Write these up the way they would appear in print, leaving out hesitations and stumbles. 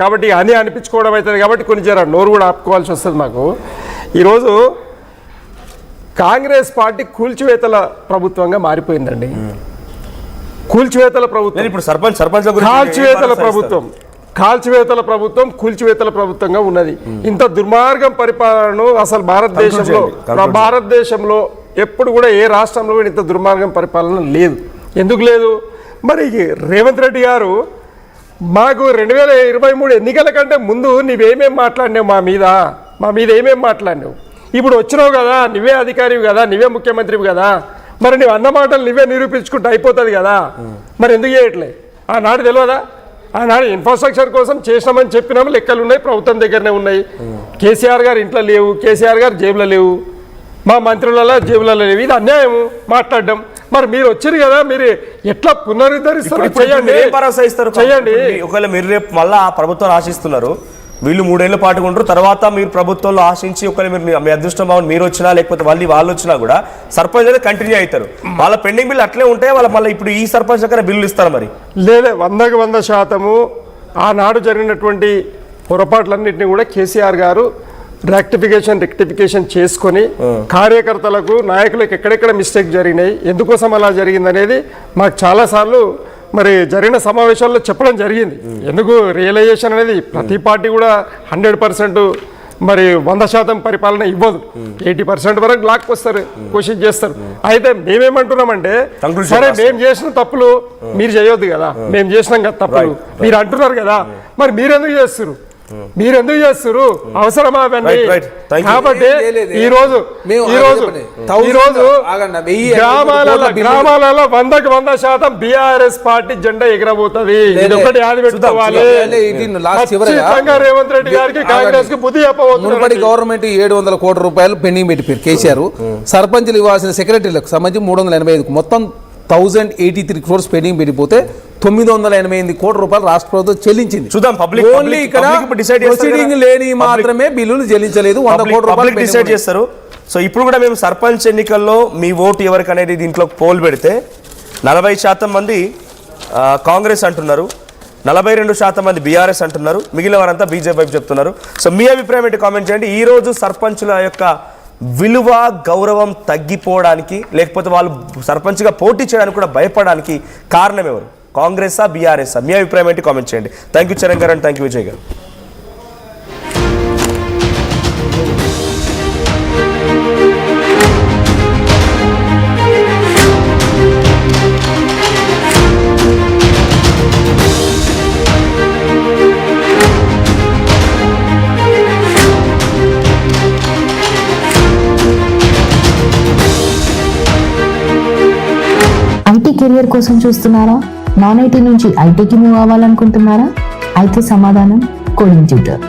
కాబట్టి అని అనిపించుకోవడం అవుతుంది కాబట్టి కొన్ని జర నోరు కూడా ఆపుకోవాల్సి వస్తుంది మాకు. ఈరోజు కాంగ్రెస్ పార్టీ కూల్చివేతల ప్రభుత్వంగా మారిపోయిందండి. కూల్చివేతల ప్రభుత్వం, ఇప్పుడు సర్పంచ్ కాల్చివేతల ప్రభుత్వం కూల్చివేతల ప్రభుత్వంగా ఉన్నది. ఇంత దుర్మార్గం పరిపాలనను అసలు భారతదేశంలో ఎప్పుడు కూడా ఏ రాష్ట్రంలో కూడా ఇంత దుర్మార్గం పరిపాలన లేదు. ఎందుకు లేదు? మరి రేవంత్ రెడ్డి గారు మాకు 2023 ఎన్నికల కంటే ముందు నీవేమేం మాట్లాడినావు మా మీద ఏమేం మాట్లాడినావు? ఇప్పుడు వచ్చినావు కదా, నువ్వే అధికారివి కదా, నువ్వే ముఖ్యమంత్రివి కదా, మరి నువ్వు అన్న మాటలు నువ్వే నిరూపించుకుంటూ అయిపోతుంది కదా, మరి ఎందుకు చేయట్లే? ఆనాడు తెలియదా? ఆనాడు ఇన్ఫ్రాస్ట్రక్చర్ కోసం చేసినామని చెప్పినాము, లెక్కలు ఉన్నాయి, ప్రభుత్వం దగ్గరనే ఉన్నాయి. కేసీఆర్ గారు ఇంట్లో లేవు, కేసీఆర్ గారు జేబులో లేవు, మా మంత్రులలో జేబులలో లేవు. ఇది అన్యాయం మాట్లాడడం. మరి మీరు వచ్చారు కదా, మీరు ఎట్లా పునరుద్ధరిస్తారు? చేయండి. ఒకవేళ మీరు రేపు మళ్ళీ ప్రభుత్వం ఆశిస్తున్నారు, వీళ్ళు 3 ఏళ్ల పాటు ఉంటారు, తర్వాత మీరు ప్రభుత్వంలో ఆశించి ఒకవేళ మీరు మీ అదృష్టం బాగుంది మీరు వచ్చినా లేకపోతే వాళ్ళు వచ్చినా కూడా సర్పంచ్ అనేది కంటిన్యూ అవుతారు. వాళ్ళ పెండింగ్ బిల్లు అట్లే ఉంటాయి. మళ్ళీ ఇప్పుడు ఈ సర్పంచ్ దగ్గర బిల్లు ఇస్తారు. మరి లేదే 100% ఆనాడు జరిగినటువంటి పొరపాట్లన్నింటినీ కూడా కేసీఆర్ గారు రెక్టిఫికేషన్ చేసుకొని కార్యకర్తలకు నాయకులకు ఎక్కడెక్కడ మిస్టేక్ జరిగినాయి, ఎందుకోసం అలా జరిగింది అనేది మాకు చాలాసార్లు మరి జరిగిన సమావేశాల్లో చెప్పడం జరిగింది. ఎందుకు రియలైజేషన్ అనేది ప్రతి పార్టీ కూడా 100% మరి 100% పరిపాలన ఇవ్వదు. 80% వరకు లాక్కొస్తారు, కోషిష్ చేస్తారు. అయితే మేమేమంటున్నామంటే, సరే మేము చేసిన తప్పులు మీరు చేయొద్దు కదా, మేము చేసినాం కదా తప్పులు మీరు అంటున్నారు కదా, మరి మీరెందుకు చేస్తారు? అవసరమా అవన్నీ? కాబట్టి ఈరోజు గ్రామాలలో 100% బీఆర్ఎస్ పార్టీ జెండా ఎగరబోతుంది. ఇదొకటి యాద పెట్టుకోవాలి. రేవంత్ రెడ్డి గారికి కాంగ్రెస్ కి బుద్ధి చెప్పబోతుంది. గవర్నమెంట్ 700 కోట్ల రూపాయలు పెండింగ్ పెట్టిపోయారు కేసీఆర్. సర్పంచ్లు ఇవ్వాల్సిన సెక్రటరీలకు సంబంధించి 385 మొత్తం 1083 crores పెండింగ్ పెట్టిపోతే 988 కోట్ల రూపాయలు రాష్ట్ర ప్రభుత్వం చెల్లించింది. చూద్దాం, ఓన్లీ ఇక్కడ ప్రొసీడింగ్ లేని మాత్రమే బిల్లులు చెల్లించలేదు. 100 కోట్ల రూపాయలు డిసైడ్ చేస్తారు. సో ఇప్పుడు కూడా మేము సర్పంచ్ ఎన్నికల్లో మీ ఓటు ఎవరికి అనేది దీంట్లో పోల్ పెడితే 40% మంది కాంగ్రెస్ అంటున్నారు, 42% మంది బీఆర్ఎస్ అంటున్నారు, మిగిలిన వారంతా బీజేపీ వైపు చెప్తున్నారు. సో మీ అభిప్రాయం ఏంటి కామెంట్ చేయండి. ఈ రోజు సర్పంచుల యొక్క విలువ గౌరవం తగ్గిపోవడానికి లేకపోతే వాళ్ళు సర్పంచ్గా పోటీ చేయడానికి కూడా భయపడడానికి కారణం ఎవరు? కాంగ్రెసా బీఆర్ఎస్ఆ? మీ అభిప్రాయం ఏంటి కామెంట్ చేయండి. థ్యాంక్ యూ చరణ్ గారు అండ్ థ్యాంక్ యూ విజయ్ గారు. ఐటీ కెరియర్ కోసం చూస్తున్నారా? నాన్ ఐటీ నుంచి ఐటీకి మూవ్ అవ్వాలనుకుంటున్నారా? అయితే సమాధానం కోడింగ్ ట్యూటర్.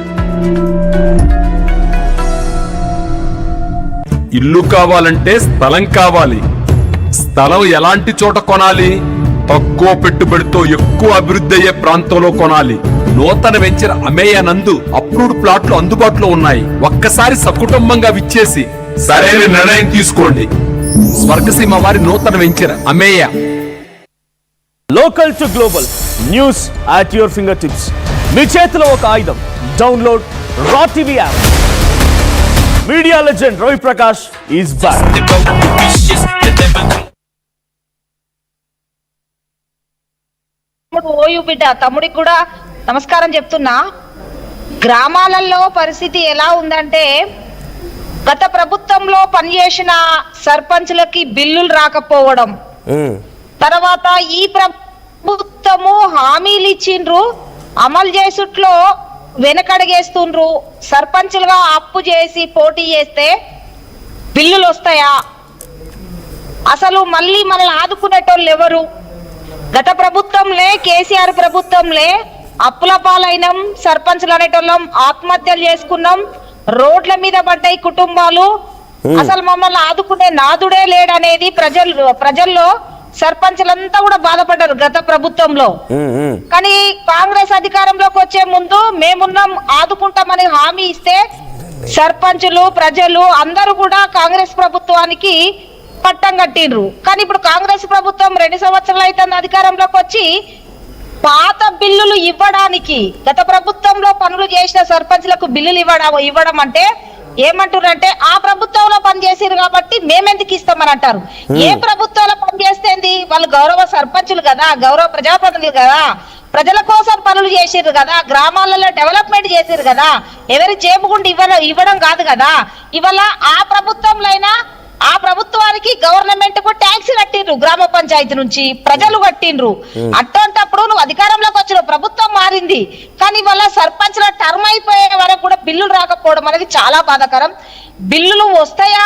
ఇల్లు కావాలంటే స్థలం కావాలి. స్థలం ఎలాంటి చోట కొనాలి? తక్కువ పెట్టుబడితో ఎక్కువ అభివృద్ధి అయ్యే ప్రాంతంలో కొనాలి. నూతన వెంచర్ అమేయనందు అప్రూవ్డ్ ప్లాట్లు అందుబాటులో ఉన్నాయి. ఒక్కసారి సకుటుంబంగా విచ్చేసి సరైన నిర్ణయం తీసుకోండి. స్వర్గసీమ వారి నూతన venture Ameya. Local to global news at your finger tips. మీ చేతిలో ఒక ఆయుధం. Download Raw TV app. Media legend Ravi Prakash is back. OU బిడ్డ తమ్ముడికి కూడా నమస్కారం చెప్తున్నా. గ్రామాలలో పరిస్థితి ఎలా ఉందంటే, గత ప్రభుత్వంలో పనిచేసిన సర్పంచ్లకి బిల్లులు రాకపోవడం, తర్వాత ఈ ప్రభుత్వము హామీలు ఇచ్చిండ్రు, అమలు చేసుట్లో వెనకడుగేస్తుండ్రు. సర్పంచ్లుగా అప్పు చేసి పోటీ చేస్తే బిల్లులు వస్తాయా? అసలు మళ్ళీ మనల్ని ఆదుకునేటోళ్ళు ఎవరు? గత ప్రభుత్వంలే, కేసీఆర్ ప్రభుత్వంలే అప్పుల పాలైనం, సర్పంచ్లు అనేటోళ్ళం ఆత్మహత్యలు చేసుకున్నాం, రోడ్ల మీద పడ్డాయి కుటుంబాలు. అసలు మమ్మల్ని ఆదుకునే నాదుడే లేడనేది ప్రజల్లో సర్పంచ్లంతా కూడా బాధపడ్డారు గత ప్రభుత్వంలో. కానీ కాంగ్రెస్ అధికారంలోకి వచ్చే ముందు మేమున్నాం, ఆదుకుంటామని హామీ ఇస్తే సర్పంచులు, ప్రజలు అందరూ కూడా కాంగ్రెస్ ప్రభుత్వానికి పట్టం కట్టిండ్రు. కానీ ఇప్పుడు కాంగ్రెస్ ప్రభుత్వం 2 సంవత్సరాలు అయితే అధికారంలోకి వచ్చి పాత బిల్లులు ఇవ్వడానికి గత ప్రభుత్వంలో పనులు చేసిన సర్పంచ్లకు బిల్లులు ఇవ్వడం అంటే ఏమంటారంటే ఆ ప్రభుత్వంలో పనిచేసారు కాబట్టి మేమెందుకు ఇస్తామని అంటారు. ఏ ప్రభుత్వంలో పనిచేస్తేంది? వాళ్ళు గౌరవ సర్పంచులు కదా, గౌరవ ప్రజాప్రతినిధులు కదా, ప్రజల కోసం పనులు చేసారు కదా, గ్రామాలలో డెవలప్మెంట్ చేసారు కదా, ఎవరి జేబుగుండి ఇవ్వడం కాదు కదా. ఇవాళ ఆ ప్రభుత్వంలో అయినా ఆ ప్రభుత్వానికి గవర్నమెంట్ కు ట్యాక్స్ కట్టిండ్రు, గ్రామ పంచాయతీ నుంచి ప్రజలు కట్టిండ్రు. అట్టంటప్పుడు నువ్వు అధికారంలోకి వచ్చిన ప్రభుత్వం మారింది, కానీ వాళ్ళ సర్పంచ్ల టర్మ్ అయిపోయే వరకు కూడా బిల్లులు రాకపోవడం అనేది చాలా బాధాకరం. బిల్లులు వస్తాయా